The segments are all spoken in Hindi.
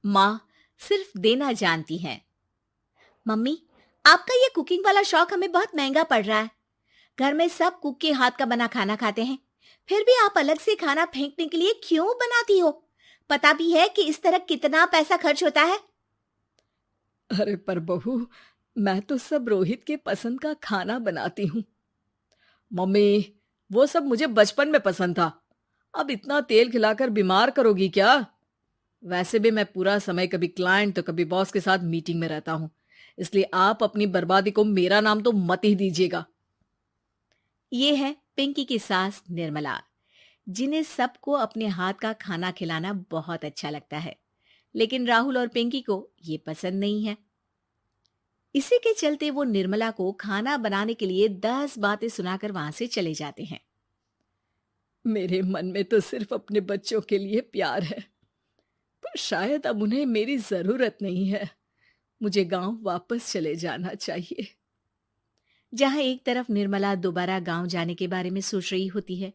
माँ सिर्फ देना जानती हैं। मम्मी, आपका ये कुकिंग वाला शौक हमें बहुत महंगा पड़ रहा है। घर में सब कुक के हाथ का बना खाना खाते हैं, फिर भी आप अलग से खाना फेंकने के लिए क्यों बनाती हो? पता भी है कि इस तरह कितना पैसा खर्च होता है। अरे पर बहू, मैं तो सब रोहित के पसंद का खाना बनाती हूँ। मम्मी, वो सब मुझे बचपन में पसंद था। अब इतना तेल खिलाकर बीमार करोगी क्या? वैसे भी मैं पूरा समय कभी क्लाइंट तो कभी बॉस के साथ मीटिंग में रहता हूँ। इसलिए आप अपनी बर्बादी को मेरा नाम तो मत ही दीजिएगा। ये है पिंकी की सास निर्मला, जिन्हें सबको अपने हाथ का खाना खिलाना बहुत अच्छा लगता है, लेकिन राहुल और पिंकी को ये पसंद नहीं है। इसी के चलते वो निर्मला को खाना बनाने के लिए 10 बातें सुनाकर वहां से चले जाते हैं। मेरे मन में तो सिर्फ अपने बच्चों के लिए प्यार है, पर शायद अब उन्हें मेरी जरूरत नहीं है। मुझे गांव वापस चले जाना चाहिए। जहां एक तरफ निर्मला दोबारा गांव जाने के बारे में सोच रही होती है,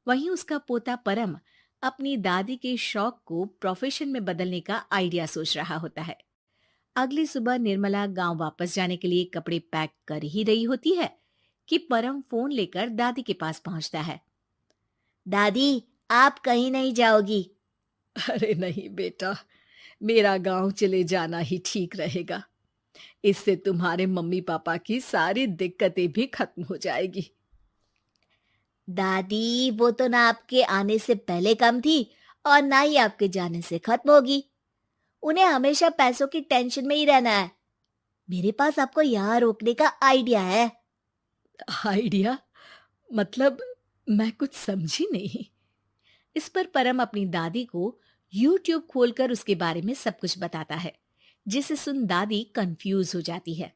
वहीं उसका पोता परम अपनी दादी के शौक को प्रोफेशन में बदलने का आइडिया सोच रहा होता है। अगली सुबह निर्मला गांव वापस जाने के लिए कपड़े पैक कर ही रही होती है कि परम फोन लेकर दादी के पास पहुंचता है। दादी, आप कहीं नहीं जाओगी? अरे नहीं बेटा, मेरा गांव चले जाना ही ठीक रहेगा। इससे तुम्हारे मम्मी पापा की सारी दिक्कतें भी खत्म हो जाएगी। दादी, वो तो ना आपके आने से पहले कम थी और ना ही आपके जाने से खत्म होगी। उन्हें हमेशा पैसों की टेंशन में ही रहना है। मेरे पास आपको यहाँ रोकने का आइडिया है। आइडिया? मतलब, मैं कुछ समझी नहीं। इस पर परम अपनी दादी को YouTube खोलकर उसके बारे में सब कुछ बताता है, जिसे सुन दादी कंफ्यूज हो जाती है।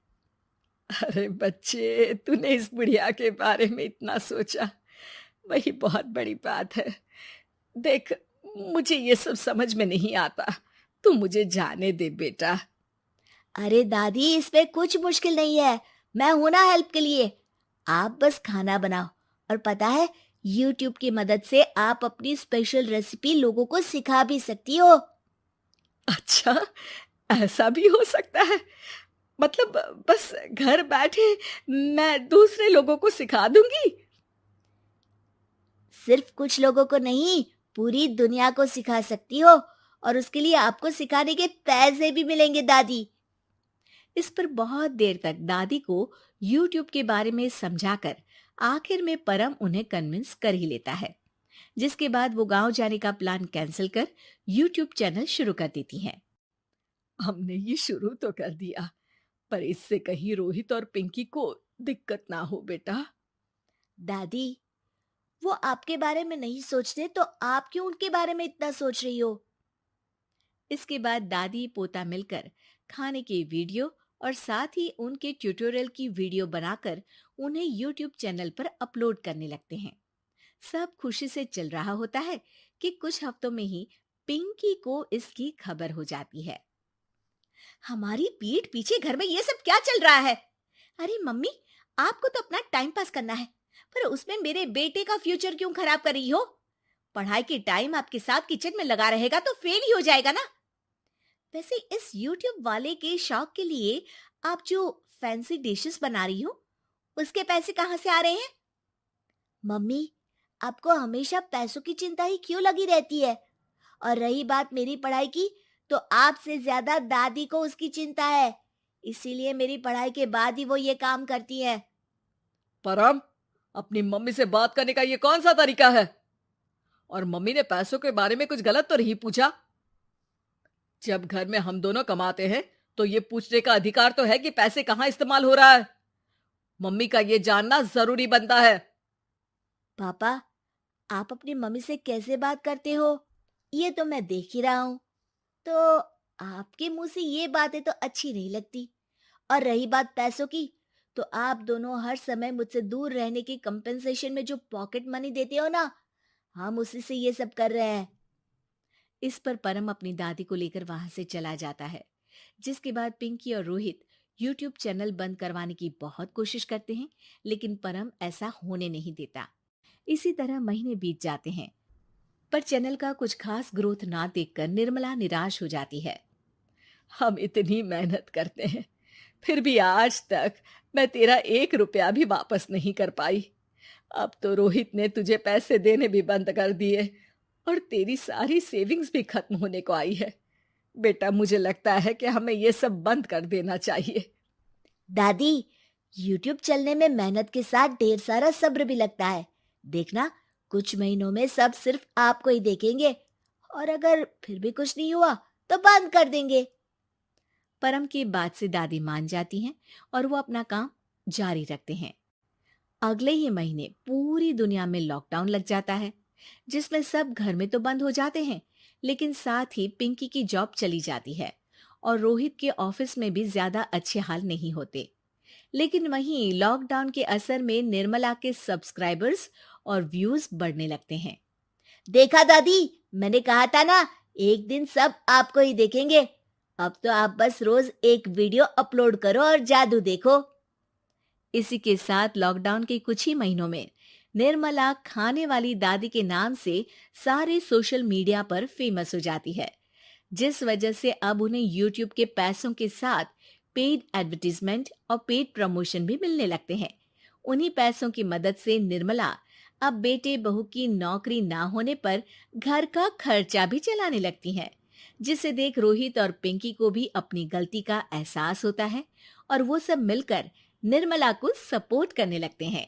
अरे बच्चे, तूने इस बुढ़िया के बारे में इतना सोचा, वही बहुत बड़ी बात है। देख, मुझे ये सब समझ में नहीं आता। तू मुझे जाने दे बेटा। अरे दादी, इसमें कुछ मुश्किल नहीं है। मैं हूं ना हेल्प के लिए। आप बस खाना बनाओ, और पता है, YouTube की मदद से आप अपनी स्पेशल रेसिपी लोगों को सिखा भी सकती हो। अच्छा, ऐसा भी हो सकता है? मतलब, बस घर बैठे मैं दूसरे लोगों को सिखा दूंगी? सिर्फ कुछ लोगों को नहीं, पूरी दुनिया को सिखा सकती हो, और उसके लिए आपको सिखाने के पैसे भी मिलेंगे दादी। इस पर बहुत देर तक दादी को YouTube के बारे में समझाकर आखिर में परम उन्हें कन्विंस कर ही लेता है, जिसके बाद वो गांव जाने का प्लान कैंसिल कर YouTube चैनल शुरू कर देती हैं। हमने ये शुरू तो कर दिया, पर इससे कहीं रोहित और पिंकी को दिक्कत ना हो बेटा। दादी, वो आपके बारे में नहीं सोचते तो आप क्यों उनके बारे में इतना सोच रही हो? इसके बाद दादी पोता मिलकर खाने की वीडियो और साथ ही उनके ट्यूटोरियल की वीडियो बनाकर उन्हें YouTube चैनल पर अपलोड करने लगते हैं। सब खुशी से चल रहा होता है कि कुछ हफ्तों में ही पिंकी को इसकी खबर हो जाती है। हमारी पीठ पीछे घर में ये सब क्या चल रहा है? अरे मम्मी, आपको तो अपना टाइम पास करना है, पर उसमें मेरे बेटे का फ्यूचर क्यों खराब कर रही हो? पढ़ाई के टाइम आपके साथ किचन में लगा रहेगा तो फेल ही हो जाएगा ना। वैसे इस YouTube वाले के शौक के लिए आप जो फैंसी डिशेस बना रही हो, उसके पैसे कहाँ से आ रहे हैं? मम्मी, आपको हमेशा पैसों की चिंता ही क्यों लगी रहती है? और रही बात मेरी पढ़ाई की, तो आपसे ज्यादा दादी को उसकी चिंता है। इसीलिए मेरी पढ़ाई के बाद ही वो ये काम करती है। परम, अपनी मम्मी से बात करने का ये कौन सा तरीका है? और मम्मी ने पैसों के बारे में कुछ गलत तो नहीं पूछा? जब घर में हम दोनों कमाते हैं, तो ये पूछने का अधिकार तो है कि पैसे कहाँ इस्तेमाल हो रहा है। मम्मी का ये जानना जरूरी बनता है। पापा, आप अपनी मम्मी से कैसे बात करते हो, ये तो मैं देख ही रहा हूँ। तो आपके मुंह से ये बातें तो अच्छी नहीं लगती। और रही बात पैसों की, तो आप दोनों हर समय मुझसे दूर रहने की कंपेंसेशन में जो पॉकेट मनी देते हो ना, हम उसी से ये सब कर रहे हैं। इस पर परम अपनी दादी को लेकर वहां से चला जाता है, जिसके बाद पिंकी और रोहित YouTube चैनल बंद करवाने की बहुत कोशिश करते हैं, लेकिन परम ऐसा होने नहीं देता। इसी तरह महीने बीत जाते हैं। पर चैनल का कुछ खास ग्रोथ ना देखकर निर्मला निराश हो जाती है। हम इतनी मेहनत करते हैं, फिर भी आज तक मैं तेरा 1 रुपया भी वापस नहीं कर पाई। अब तो रोहित ने तुझे पैसे देने भी बंद कर दिए और तेरी सारी सेविंग्स भी खत्म होने को आई है। बेटा, मुझे लगता है कि हमें ये सब बंद कर देना चाहिए। दादी, यूट्यूब चलने में मेहनत के साथ ढेर सारा सब्र भी लगता है। देखना, कुछ महीनों में सब सिर्फ आपको ही देखेंगे, और अगर फिर भी कुछ नहीं हुआ तो बंद कर देंगे। परम की बात से दादी मान जाती हैं और वो अपना काम जारी रखते हैं। अगले ही महीने पूरी दुनिया में लॉकडाउन लग जाता है, जिसमें सब घर में तो बंद हो जाते हैं, लेकिन साथ ही पिंकी की जॉब चली जाती है और रोहित के ऑफिस में भी ज्यादा अच्छे हाल नहीं होते। लेकिन वहीं लॉकडाउन के असर में निर्मला के सब्सक्राइबर्स और व्यूज बढ़ने लगते हैं। देखा दादी, मैंने कहा था ना, एक दिन सब आपको ही देखेंगे। अब तो आप बस रोज एक वीडियो अपलोड करो और जादू देखो। इसी के साथ लॉकडाउन के कुछ ही महीनों में निर्मला खाने वाली दादी के नाम से सारे सोशल मीडिया पर फेमस हो जाती है, जिस वजह से अब उन्हें यूट्यूब के पैसों के साथ पेड एडवर्टीजमेंट और पेड प्रमोशन भी मिलने लगते हैं। उन्हीं पैसों की मदद से निर्मला अब बेटे बहू की नौकरी ना होने पर घर का खर्चा भी चलाने लगती हैं, जिसे देख रोहित और पिंकी को भी अपनी गलती का एहसास होता है और वो सब मिलकर निर्मला को सपोर्ट करने लगते हैं।